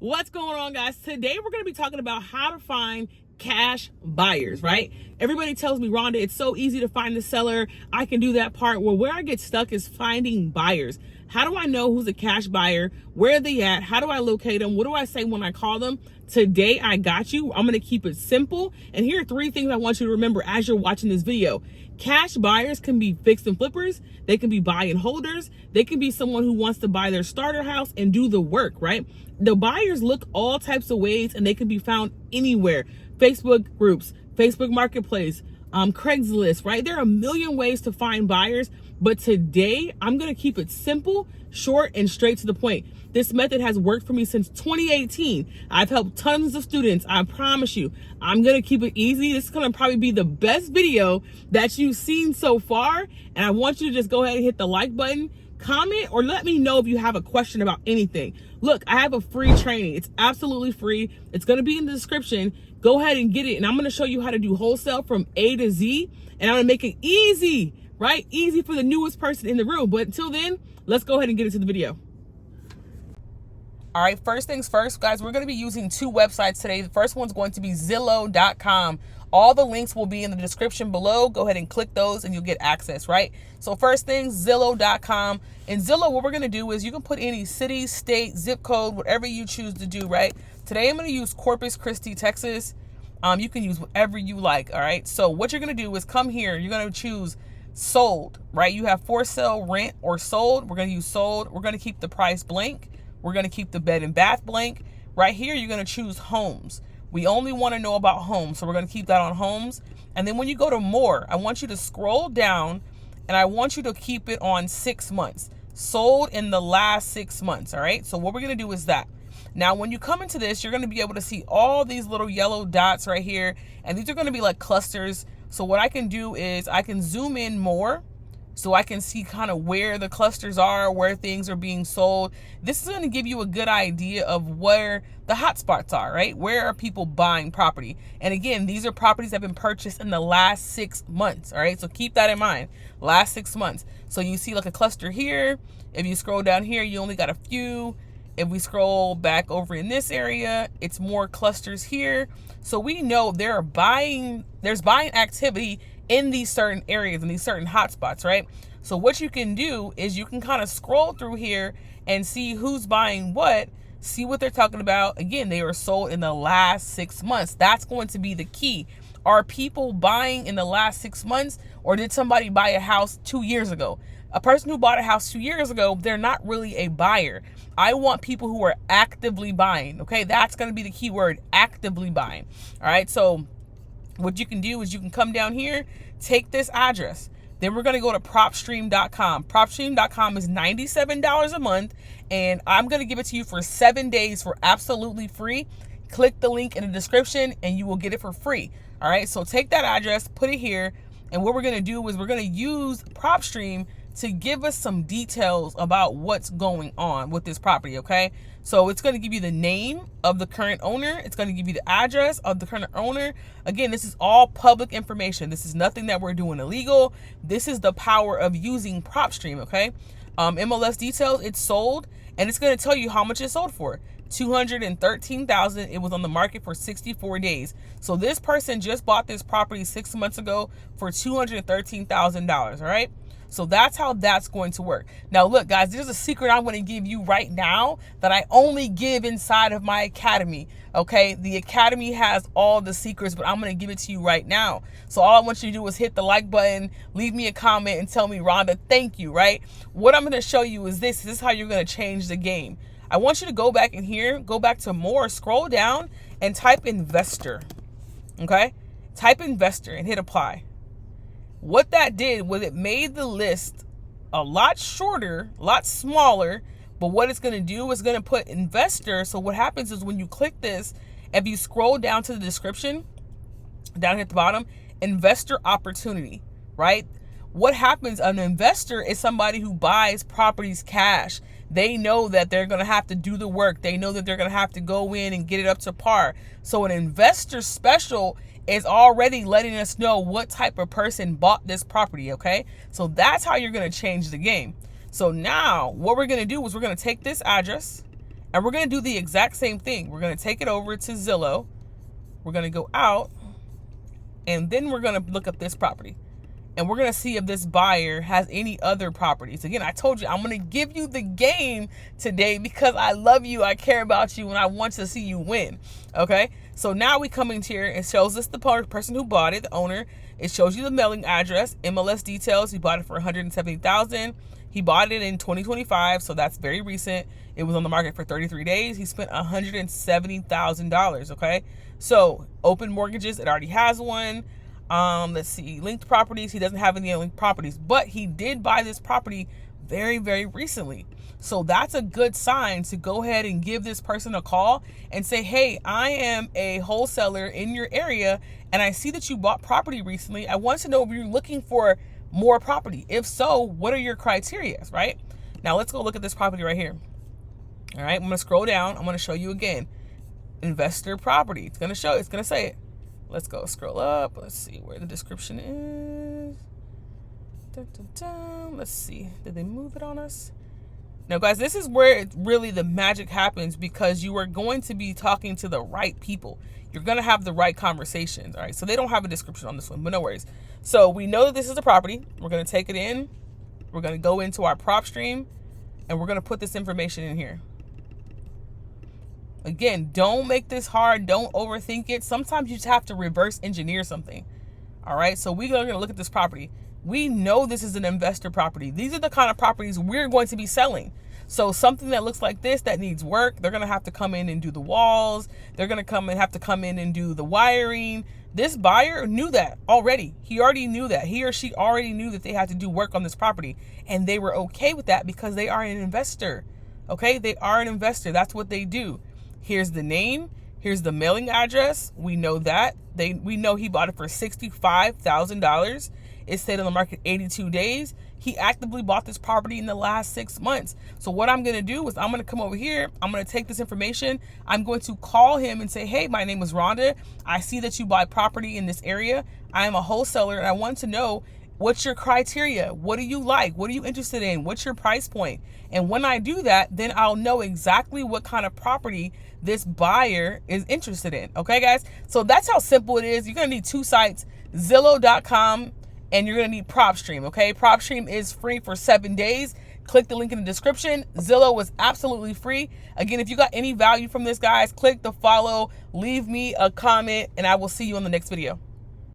What's going on, guys? Today we're going to be talking about how to find cash buyers, right? Everybody tells me, Rhonda, it's so easy to find the seller. I can do that part. Well, where I get stuck is finding buyers. How do I know who's a cash buyer? Where are they at? How do I locate them? What do I say when I call them? Today, I got you. I'm going to keep it simple. And here are 3 things I want you to remember as you're watching this video. Cash buyers can be fix and flippers. They can be buy and holders. They can be someone who wants to buy their starter house and do the work, right? The buyers look all types of ways and they can be found anywhere. Facebook groups, Facebook Marketplace, Craigslist, right? There are a million ways to find buyers, but today I'm going to keep it simple, short, and straight to the point. This method has worked for me since 2018. I've helped tons of students. I promise you, I'm going to keep it easy. This is going to probably be the best video that you've seen so far. And I want you to just go ahead and hit the like button, comment, or let me know if you have a question about anything. Look, I have a free training. It's absolutely free. It's going to be in the description. Go ahead and get it. And I'm going to show you how to do wholesale from A to Z. And I'm going to make it easy, right? Easy for the newest person in the room. But until then, let's go ahead and get into the video. All right, first things first, guys, we're going to be using 2 websites today. The first one's going to be Zillow.com. All the links will be in the description below. Go ahead and click those and you'll get access, right? So first thing, Zillow.com. In Zillow, what we're going to do is you can put any city, state, zip code, whatever you choose to do, right? Today, I'm going to use Corpus Christi, Texas. You can use whatever you like, all right? So what you're going to do is come here. You're going to choose sold, right? You have for sale, rent, or sold. We're going to use sold. We're going to keep the price blank. We're going to keep the bed and bath blank. Right here, you're going to choose homes. We only want to know about homes, so we're going to keep that on homes. And then when you go to more, I want you to scroll down and I want you to keep it on 6 months. Sold in the last 6 months, all right? So what we're going to do is that. Now, when you come into this, you're going to be able to see all these little yellow dots right here. And these are going to be like clusters. So what I can do is I can zoom in more so I can see kind of where the clusters are, where things are being sold. This is going to give you a good idea of where the hot spots are, right? Where are people buying property? And again, these are properties that have been purchased in the last 6 months, all right? So keep that in mind, last 6 months. So you see like a cluster here. If you scroll down here, you only got a few. If we scroll back over in this area, it's more clusters here. So we know there's buying activity in these certain areas, in these certain hotspots, right? So what you can do is you can kind of scroll through here and see who's buying what, see what they're talking about. Again, they were sold in the last 6 months. That's going to be the key. Are people buying in the last 6 months, or did somebody buy a house 2 years ago? A person who bought a house 2 years ago, they're not really a buyer. I want people who are actively buying, okay? That's going to be the key word, actively buying, all right? So what you can do is you can come down here, take this address. Then we're going to go to propstream.com. Propstream.com is $97 a month, and I'm going to give it to you for 7 days for absolutely free. Click the link in the description and you will get it for free. All right, so take that address, put it here, and what we're going to do is we're going to use PropStream to give us some details about what's going on with this property, okay? So it's going to give you the name of the current owner. It's going to give you the address of the current owner. Again, this is all public information. This is nothing that we're doing illegal. This is the power of using PropStream, okay? MLS details, it's sold, and it's going to tell you how much it's sold for. $213,000. It was on the market for 64 days. So this person just bought this property 6 months ago for $213,000, all right? So that's how that's going to work. Now, look, guys, there's a secret I'm going to give you right now that I only give inside of my academy, okay? The academy has all the secrets, but I'm going to give it to you right now. So all I want you to do is hit the like button, leave me a comment, and tell me, Rhonda, thank you, right? What I'm going to show you is this. This is how you're going to change the game. I want you to go back in here, go back to more, scroll down, and type investor, okay? Type investor and hit apply. What that did was it made the list a lot shorter, a lot smaller, but what it's going to do is going to put investor. So what happens is when you click this, if you scroll down to the description, down here at the bottom, investor opportunity, right? What happens, an investor is somebody who buys properties cash. They know that they're going to have to do the work. They know that they're going to have to go in and get it up to par. So an investor special is already letting us know what type of person bought this property, okay? So that's how you're going to change the game. So now what we're going to do is we're going to take this address And we're going to do the exact same thing. We're going to take it over to Zillow. We're going to go out, and then we're going to look up this property. And we're going to see if this buyer has any other properties. Again, I told you, I'm going to give you the game today because I love you, I care about you, and I want to see you win. Okay? So now we come into here. It shows us the person who bought it, the owner. It shows you the mailing address, MLS details. He bought it for $170,000. He bought it in 2025, so that's very recent. It was on the market for 33 days. He spent $170,000, okay? So, open mortgages, it already has one. Let's see, linked properties, he doesn't have any linked properties, but he did buy this property very, very recently. So that's a good sign to go ahead and give this person a call and say, hey, I am a wholesaler in your area, and I see that you bought property recently. I want to know if you're looking for more property. If so, what are your criteria, right? Now let's go look at this property right here. All right, I'm going to scroll down. I'm going to show you again. Investor property. It's going to say it. Let's go scroll up. Let's see where the description is. Dun, dun, dun. Let's see. Did they move it on us? Now, guys, this is where really the magic happens, because you are going to be talking to the right people. You're going to have the right conversations. All right. So they don't have a description on this one, but no worries. So we know that this is a property. We're going to take it in. We're going to go into our prop stream, and we're going to put this information in here. Again, don't make this hard. Don't overthink it. Sometimes you just have to reverse engineer something. All right. So we're going to look at this property. We know this is an investor property. These are the kind of properties we're going to be selling. So something that looks like this that needs work, they're going to have to come in and do the walls. They're going to have to come in and do the wiring. This buyer knew that already. He already knew that. He or she already knew that they had to do work on this property. And they were okay with that because they are an investor. Okay. They are an investor. That's what they do. Here's the name. Here's the mailing address. We know that. We know he bought it for $65,000. It stayed on the market 82 days. He actively bought this property in the last 6 months. So what I'm going to do is I'm going to come over here. I'm going to take this information. I'm going to call him and say, hey, my name is Rhonda. I see that you buy property in this area. I am a wholesaler, and I want to know, what's your criteria? What do you like? What are you interested in? What's your price point? And when I do that, then I'll know exactly what kind of property this buyer is interested in. Okay, guys? So that's how simple it is. You're going to need 2 sites, Zillow.com, and you're going to need PropStream. Okay, PropStream is free for 7 days. Click the link in the description. Zillow is absolutely free. Again, if you got any value from this, guys, click the follow, leave me a comment, and I will see you on the next video.